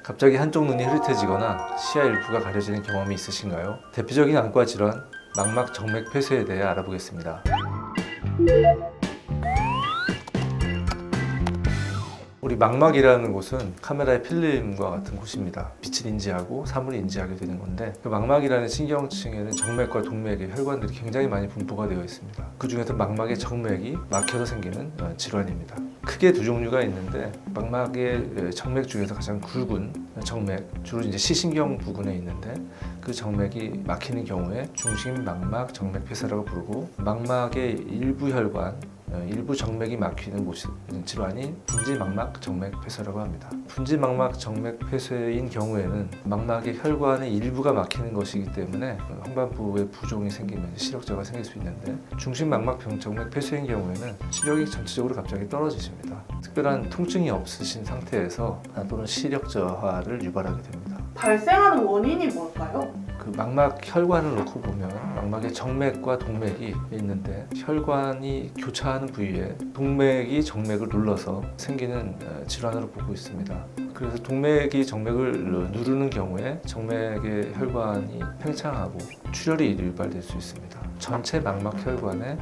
갑자기 한쪽 눈이 흐릿해지거나 시야 일부가 가려지는 경험이 있으신가요? 대표적인 안과 질환, 망막 정맥 폐쇄에 대해 알아보겠습니다. 우리 망막이라는 곳은 카메라의 필름과 같은 곳입니다. 빛을 인지하고 사물을 인지하게 되는 건데, 그 망막이라는 신경층에는 정맥과 동맥의 혈관들이 굉장히 많이 분포가 되어 있습니다. 그 중에서 망막의 정맥이 막혀서 생기는 질환입니다. 크게 두 종류가 있는데, 망막의 정맥 중에서 가장 굵은 정맥, 주로 이제 시신경 부근에 있는데, 그 정맥이 막히는 경우에 중심망막 정맥 폐쇄라고 부르고, 망막의 일부 혈관, 일부 정맥이 막히는 질환이 분지망막 정맥 폐쇄라고 합니다. 분지망막 정맥 폐쇄인 경우에는 망막의 혈관의 일부가 막히는 것이기 때문에 황반부에 부종이 생기면 시력저하가 생길 수 있는데, 중심망막 정맥 폐쇄인 경우에는 시력이 전체적으로 갑자기 떨어지십니다. 특별한 통증이 없으신 상태에서 또는 시력저하를 유발하게 됩니다. 발생하는 원인이 뭘까요? 그 망막 혈관을 놓고 보면 망막의 정맥과 동맥이 있는데, 혈관이 교차하는 부위에 동맥이 정맥을 눌러서 생기는 질환으로 보고 있습니다. 그래서 동맥이 정맥을 누르는 경우에 정맥의 혈관이 팽창하고 출혈이 유발될 수 있습니다. 전체 망막 혈관에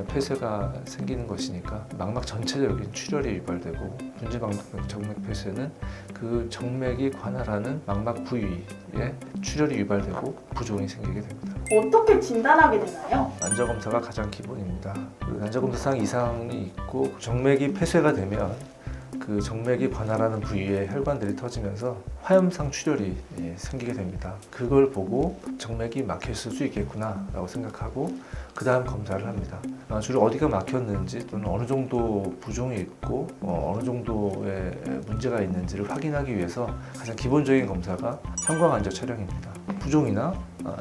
폐쇄가 생기는 것이니까 망막 전체적인 출혈이 유발되고, 분지망막 정맥 폐쇄는 그 정맥이 관할하는 망막 부위에 출혈이 유발되고 부종이 생기게 됩니다. 어떻게 진단하게 되나요? 난자검사가 가장 기본입니다. 난자검사상 이상이 있고 정맥이 폐쇄가 되면 그 정맥이 관할하는 부위에 혈관들이 터지면서 화염상 출혈이 생기게 됩니다. 그걸 보고 정맥이 막혔을 수 있겠구나 라고 생각하고 그 다음 검사를 합니다. 주로 어디가 막혔는지 또는 어느 정도 부종이 있고 어느 정도의 문제가 있는지를 확인하기 위해서 가장 기본적인 검사가 형광안저 촬영입니다. 부종이나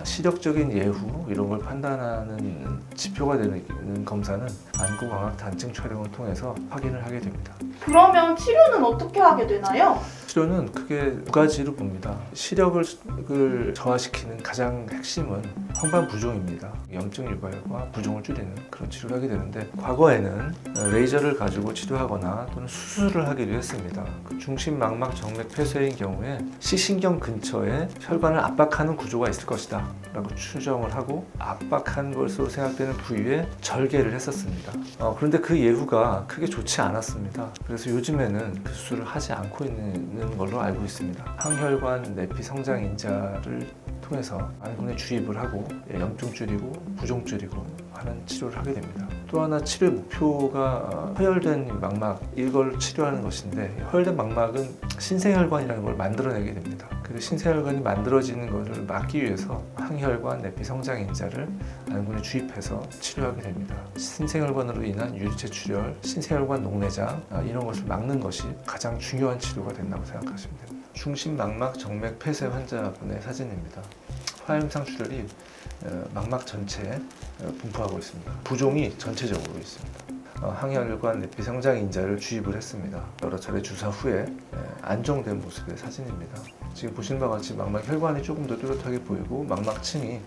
시력적인 예후 이런 걸 판단하는 지표가 되는 검사는 안구광학 단층 촬영을 통해서 확인을 하게 됩니다. 그러면 치료는 어떻게 하게 되나요? 치료는 크게 두 가지로 봅니다. 시력을 저하시키는 가장 핵심은 황반 부종입니다. 염증 유발과 부종을 줄이는 그런 치료를 하게 되는데, 과거에는 레이저를 가지고 치료하거나 또는 수술을 하기도 했습니다. 그 중심망막 정맥 폐쇄인 경우에 시신경 근처에 혈관을 압박하는 구조가 있을 것이다 라고 추정을 하고 압박한 것으로 생각되는 부위에 절개를 했었습니다. 그런데 그 예후가 크게 좋지 않았습니다. 그래서 요즘에는 그 수술을 하지 않고 있는 걸로 알고 있습니다. 항혈관 내피 성장 인자를 통해서 안군에 주입을 하고 염증 줄이고 부종 줄이고 하는 치료를 하게 됩니다. 또 하나 치료의 목표가 허혈된 망막, 이걸 치료하는 것인데, 허혈된 망막은 신생혈관이라는 걸 만들어내게 됩니다. 그래서 신생혈관이 만들어지는 것을 막기 위해서 항혈관 내피 성장 인자를 안군에 주입해서 치료하게 됩니다. 신생혈관으로 인한 유리체 출혈, 신생혈관 녹내장 이런 것을 막는 것이 가장 중요한 치료가 된다고 생각하시면 됩니다. 중심망막 정맥 폐쇄 환자분의 사진입니다. 화염상 출혈이 망막 전체에 분포하고 있습니다. 부종이 전체적으로 있습니다. 항혈관 내피 성장 인자를 주입을 했습니다. 여러 차례 주사 후에 안정된 모습의 사진입니다. 지금 보시는 바와 같이 망막 혈관이 조금 더 뚜렷하게 보이고 망막층이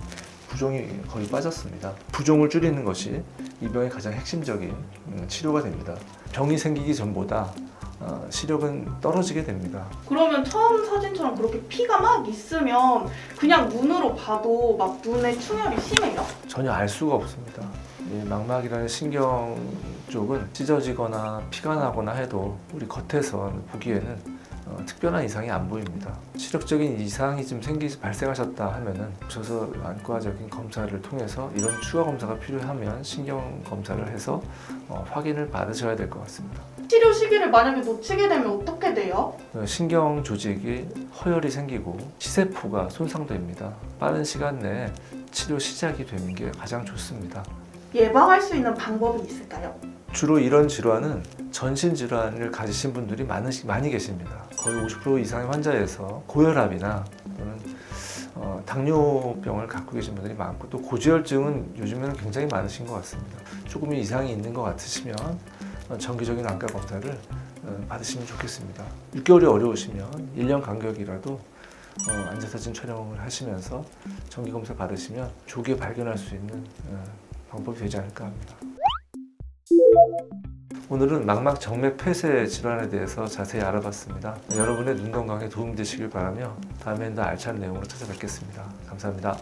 부종이 거의 빠졌습니다. 부종을 줄이는 것이 이 병의 가장 핵심적인 치료가 됩니다. 병이 생기기 전보다 시력은 떨어지게 됩니다. 그러면 처음 사진처럼 그렇게 피가 막 있으면 그냥 눈으로 봐도 막 눈에 충혈이 심해요? 전혀 알 수가 없습니다. 이 망막이라는 신경 쪽은 찢어지거나 피가 나거나 해도 우리 겉에서 보기에는 특별한 이상이 안 보입니다. 시력적인 이상이 좀 발생하셨다 하면은 오셔서 안과적인 검사를 통해서 이런 추가 검사가 필요하면 신경 검사를 해서 확인을 받으셔야 될 것 같습니다. 치료 시기를 만약에 놓치게 되면 어떻게 돼요? 신경 조직이 허혈이 생기고 시세포가 손상됩니다. 빠른 시간 내에 치료 시작이 되는 게 가장 좋습니다. 예방할 수 있는 방법이 있을까요? 주로 이런 질환은 전신 질환을 가지신 분들이 많이 계십니다. 거의 50% 이상의 환자에서 고혈압이나 또는 당뇨병을 갖고 계신 분들이 많고, 또 고지혈증은 요즘에는 굉장히 많으신 것 같습니다. 조금 이상이 있는 것 같으시면 정기적인 안과 검사를 받으시면 좋겠습니다. 6개월이 어려우시면 1년 간격이라도 안자사진 촬영을 하시면서 정기검사 받으시면 조기에 발견할 수 있는 방법이 되지 않을까 합니다. 오늘은 망막 정맥 폐쇄 질환에 대해서 자세히 알아봤습니다. 여러분의 눈 건강에 도움 되시길 바라며 다음에는 더 알찬 내용으로 찾아뵙겠습니다. 감사합니다.